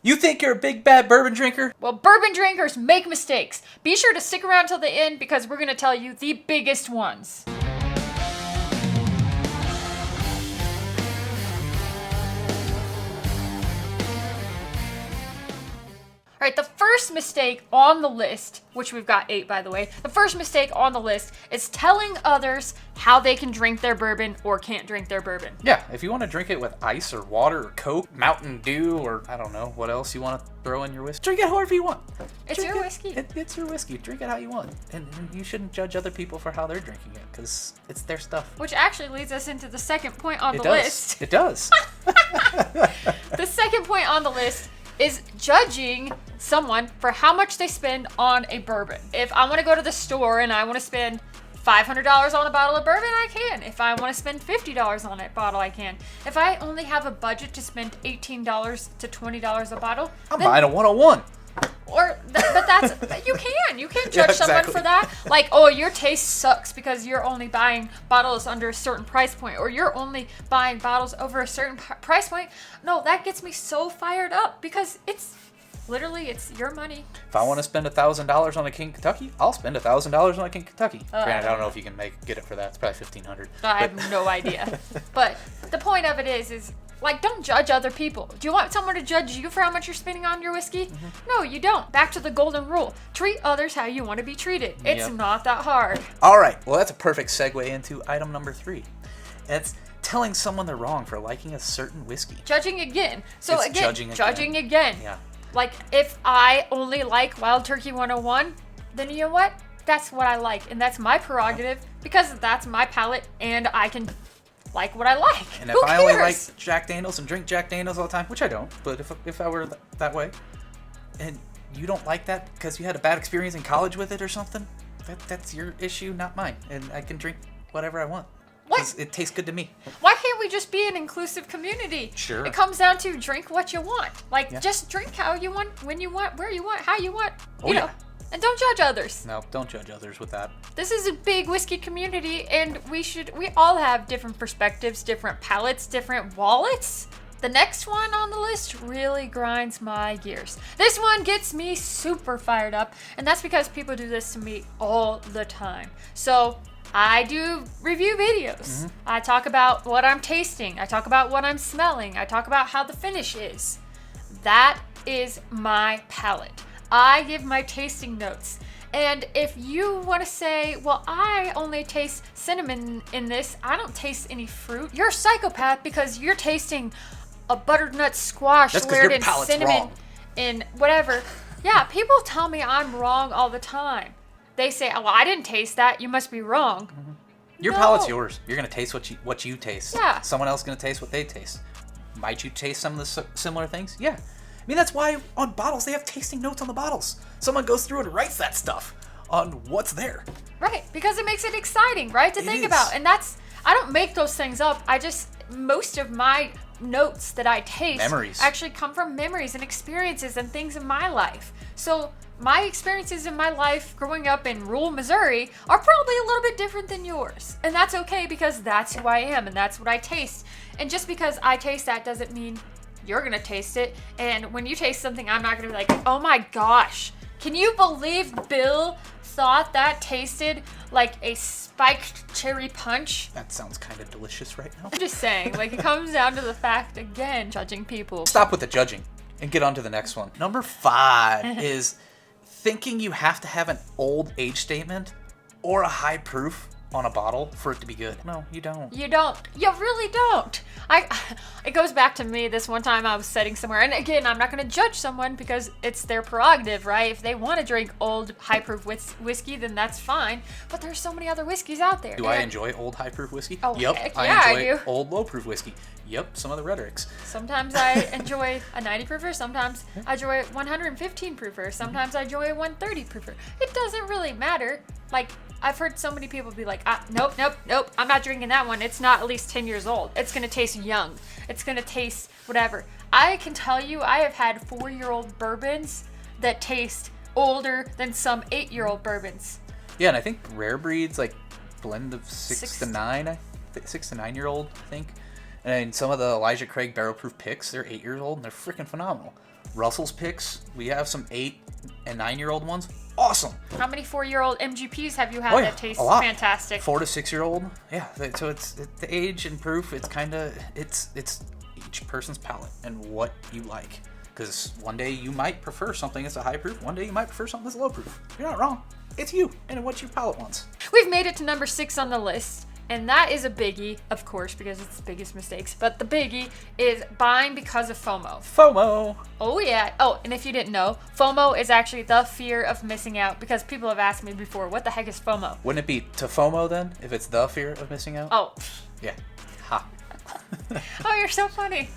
You think you're a big bad bourbon drinker? Well, bourbon drinkers make mistakes. Be sure to stick around till the end because we're going to tell you the biggest ones. All right, the first mistake on the list, which we've got 8 by the way, the first mistake on the list is telling others how they can drink their bourbon or can't drink their bourbon. Yeah, if you want to drink it with ice or water or Coke, Mountain Dew, or I don't know what else you want to throw in your whiskey, drink it however you want. It's your whiskey. It's your whiskey. Drink it how you want. And you shouldn't judge other people for how they're drinking it because it's their stuff. Which actually leads us into the second point on the list. It does. The second point on the list is judging someone for how much they spend on a bourbon. If I want to go to the store and I want to spend $500 on a bottle of bourbon, I can. If I want to spend $50 on a bottle, I can. If I only have a budget to spend $18 to $20 a bottle, I'm buying a 101. But that's you can't judge someone for that. Like, oh, your taste sucks because you're only buying bottles under a certain price point, or you're only buying bottles over a certain price point. No, that gets me so fired up because it's your money. If I want to spend $1,000 on a King Kentucky, I'll spend $1,000 on a King Kentucky. Granted, I don't know if you can get it for that. It's probably $1,500. I have no idea. But the point of it is like, don't judge other people. Do you want someone to judge you for how much you're spending on your whiskey? Mm-hmm. No, you don't. Back to the golden rule. Treat others how you want to be treated. It's not that hard. All right. Well, that's a perfect segue into item number 3. It's telling someone they're wrong for liking a certain whiskey. Judging again. So it's again, judging again. Yeah. Like, if I only like Wild Turkey 101, then you know what? That's what I like. And that's my prerogative because that's my palate and I can like what I like. And if I only like Jack Daniels and drink Jack Daniels all the time, which I don't, but if I were that way, and you don't like that because you had a bad experience in college with it or something, that's your issue, not mine. And I can drink whatever I want. What? It tastes good to me. Why can't we just be an inclusive community? Sure. It comes down to drink what you want. Like, just drink how you want, when you want, where you want, how you want. You know. And don't judge others. No, don't judge others with that. This is a big whiskey community, and we all have different perspectives, different palates, different wallets. The next one on the list really grinds my gears. This one gets me super fired up, and that's because people do this to me all the time. So I do review videos. Mm-hmm. I talk about what I'm tasting. I talk about what I'm smelling. I talk about how the finish is. That is my palate. I give my tasting notes. And if you want to say, well, I only taste cinnamon in this, I don't taste any fruit, you're a psychopath because you're tasting a butternut squash layered in cinnamon in whatever. Yeah, people tell me I'm wrong all the time. They say, well, I didn't taste that. You must be wrong. Mm-hmm. Your palate's yours. You're going to taste what you taste. Yeah. Someone else is going to taste what they taste. Might you taste some of the similar things? Yeah. I mean, that's why on bottles, they have tasting notes on the bottles. Someone goes through and writes that stuff on what's there. Right, because it makes it exciting, right, to think about. And I don't make those things up. Most of my notes that I taste actually come from memories and experiences and things in my life. So my experiences in my life growing up in rural Missouri are probably a little bit different than yours. And that's okay because that's who I am and that's what I taste. And just because I taste that doesn't mean you're gonna taste it. And when you taste something, I'm not gonna be like, oh my gosh, can you believe Bill thought that tasted like a spiked cherry punch? That sounds kind of delicious right now. I'm just saying, like, it comes down to the fact, again, judging people. Stop with the judging and get on to the next one. Number 5 is thinking you have to have an old age statement or a high proof on a bottle for it to be good. No, you don't. You don't. You really don't. It goes back to me this one time I was sitting somewhere, and again, I'm not going to judge someone because it's their prerogative, right? If they want to drink old high-proof whiskey, then that's fine. But there's so many other whiskeys out there. Do I enjoy old high-proof whiskey? Oh, yep. Heck yeah, I enjoy do. Old low-proof whiskey. Yep, some of the rhetorics. Sometimes I enjoy a 90 proofer. Sometimes I enjoy a 115 proofer. Sometimes I enjoy a 130 proofer. It doesn't really matter. Like, I've heard so many people be like, nope, I'm not drinking that one. It's not at least 10 years old. It's going to taste young. It's going to taste whatever. I can tell you I have had 4-year-old bourbons that taste older than some 8-year-old bourbons. Yeah, and I think rare breeds, like blend of 6 to 9-year-old, I think. And some of the Elijah Craig barrel proof picks, they're 8 years old and they're freaking phenomenal. Russell's picks. We have some 8 and 9-year-old ones. Awesome. How many 4-year-old MGPs have you had that taste a lot. fantastic? 4 to 6-year-old. Yeah. So it's the age and proof. It's kind of it's each person's palate and what you like. Because one day you might prefer something that's a high proof. One day you might prefer something that's low proof. You're not wrong. It's you and what your palate wants. We've made it to number 6 on the list. And that is a biggie, of course, because it's the biggest mistakes. But the biggie is buying because of FOMO. FOMO. Oh, yeah. Oh, and if you didn't know, FOMO is actually the fear of missing out. Because people have asked me before, what the heck is FOMO? Wouldn't it be to FOMO then, if it's the fear of missing out? Oh. Yeah. Ha. Oh, you're so funny.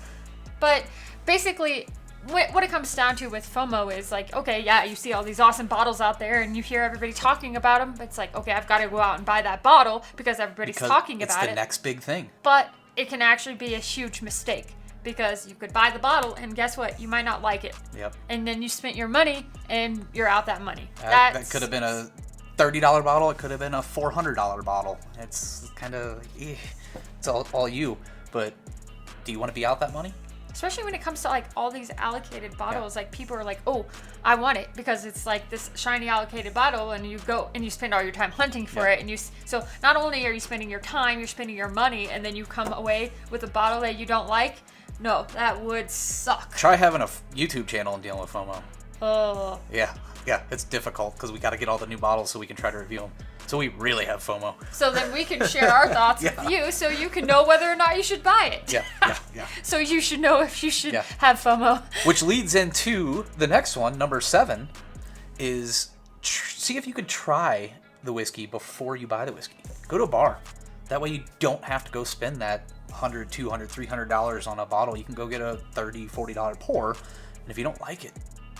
But basically, what it comes down to with FOMO is like, okay, yeah, you see all these awesome bottles out there and you hear everybody talking about them. But it's like, okay, I've got to go out and buy that bottle because everybody's talking about it. It's the next big thing. But it can actually be a huge mistake because you could buy the bottle and guess what? You might not like it. Yep. And then you spent your money and you're out that money. That could have been a $30 bottle. It could have been a $400 bottle. It's kind of, it's all you. But do you want to be out that money? Especially when it comes to like all these allocated bottles, like people are like, oh, I want it because it's like this shiny allocated bottle, and you go and you spend all your time hunting for it, and so not only are you spending your time, you're spending your money, and then you come away with a bottle that you don't like. No, that would suck. Try having a YouTube channel and dealing with FOMO. Oh. Yeah, it's difficult because we got to get all the new bottles so we can try to review them. So we really have FOMO. So then we can share our thoughts with you so you can know whether or not you should buy it. Yeah. So you should know if you should have FOMO. Which leads into the next one, number 7, is see if you could try the whiskey before you buy the whiskey. Go to a bar. That way you don't have to go spend that $100, $200, $300 on a bottle. You can go get a $30, $40 pour. And if you don't like it,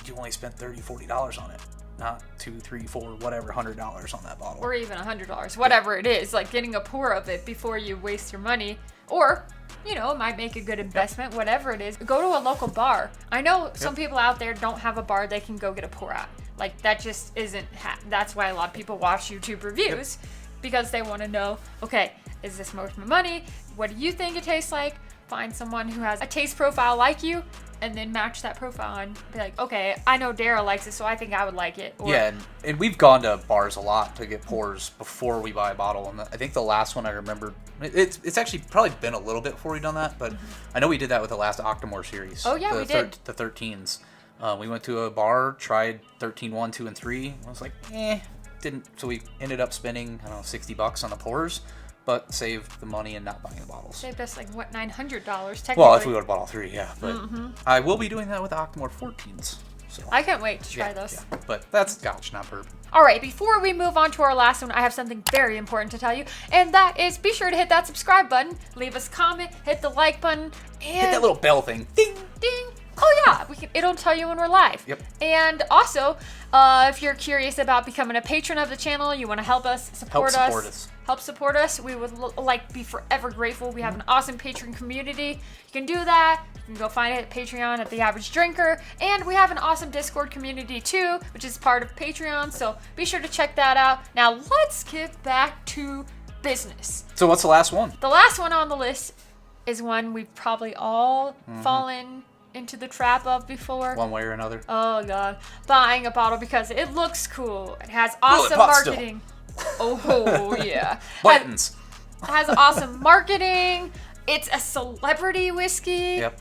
you only spent $30, $40 on it. Not $2, $3, $4, whatever, $100 on that bottle. Or even $100, whatever it is. Like getting a pour of it before you waste your money. Or, it might make a good investment, whatever it is. Go to a local bar. I know some people out there don't have a bar they can go get a pour at. Like, that just isn't, that's why a lot of people watch YouTube reviews. Because they want to know, okay, is this worth my money? What do you think it tastes like? Find someone who has a taste profile like you, and then match that profile and be like, okay, I know Dara likes it, so I think I would like it. Or, and we've gone to bars a lot to get pours before we buy a bottle. And I think the last one I remember, it's actually probably been a little bit before we've done that, but I know we did that with the last Octomore series. Oh, yeah, we did. The 13s. We went to a bar, tried 13, 1, 2, and 3. I was like, didn't. So we ended up spending, I don't know, $60 on the pours, but saved the money and not buying the bottles. Saved us like, what, $900 technically? Well, if we would have bought all 3, yeah. But I will be doing that with the Octomore 14s. So. I can't wait to try those. Yeah. But that's Scotch, not bourbon. All right, before we move on to our last one, I have something very important to tell you, and that is be sure to hit that subscribe button, leave us a comment, hit the like button, and hit that little bell thing. Ding! Ding! Oh yeah, it'll tell you when we're live. Yep. And also, if you're curious about becoming a patron of the channel, you want to help support us, we would be forever grateful. We have an awesome Patreon community. You can do that. You can go find it at Patreon at The Average Drinker. And we have an awesome Discord community too, which is part of Patreon. So be sure to check that out. Now let's get back to business. So what's the last one? The last one on the list is one we've probably all fallen into the trap of before. One way or another. Oh god. Buying a bottle because it looks cool. It has awesome marketing. Oh yeah. Buttons. It has awesome marketing. It's a celebrity whiskey. Yep.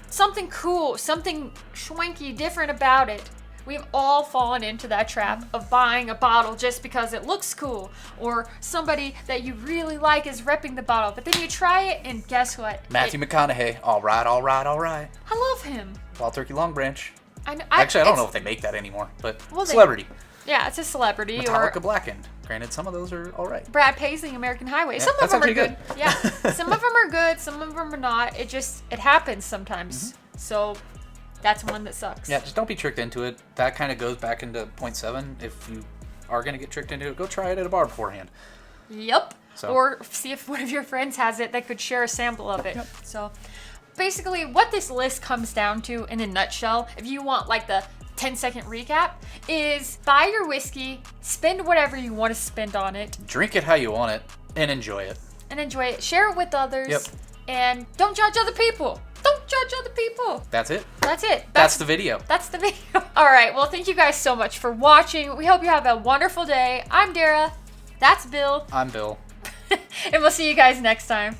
Something cool, something schwanky, different about it. We've all fallen into that trap of buying a bottle just because it looks cool, or somebody that you really like is repping the bottle, but then you try it and guess what? Matthew McConaughey. All right. I love him. Wild Turkey Long Branch. I don't know if they make that anymore, but celebrity. Yeah, it's a celebrity. Metallica Blackened. Granted, some of those are all right. Brad Paisley, American Highway. Yeah, some of them are good. Yeah, some of them are good. Some of them are not. It happens sometimes. So that's one that sucks. Yeah, just don't be tricked into it. That kind of goes back into point 7. If you are going to get tricked into it, go try it at a bar beforehand. Yep. Or see if one of your friends has it that could share a sample of it. Yep. So basically what this list comes down to in a nutshell, if you want like the 10-second recap, is buy your whiskey, spend whatever you want to spend on it. Drink it how you want it, and enjoy it. Share it with others. Yep. And don't judge other people. Don't Don't judge other people. That's it. That's it. That's the video. That's the video. All right. Well, thank you guys so much for watching. We hope you have a wonderful day. I'm Dara. That's Bill. I'm Bill. And we'll see you guys next time.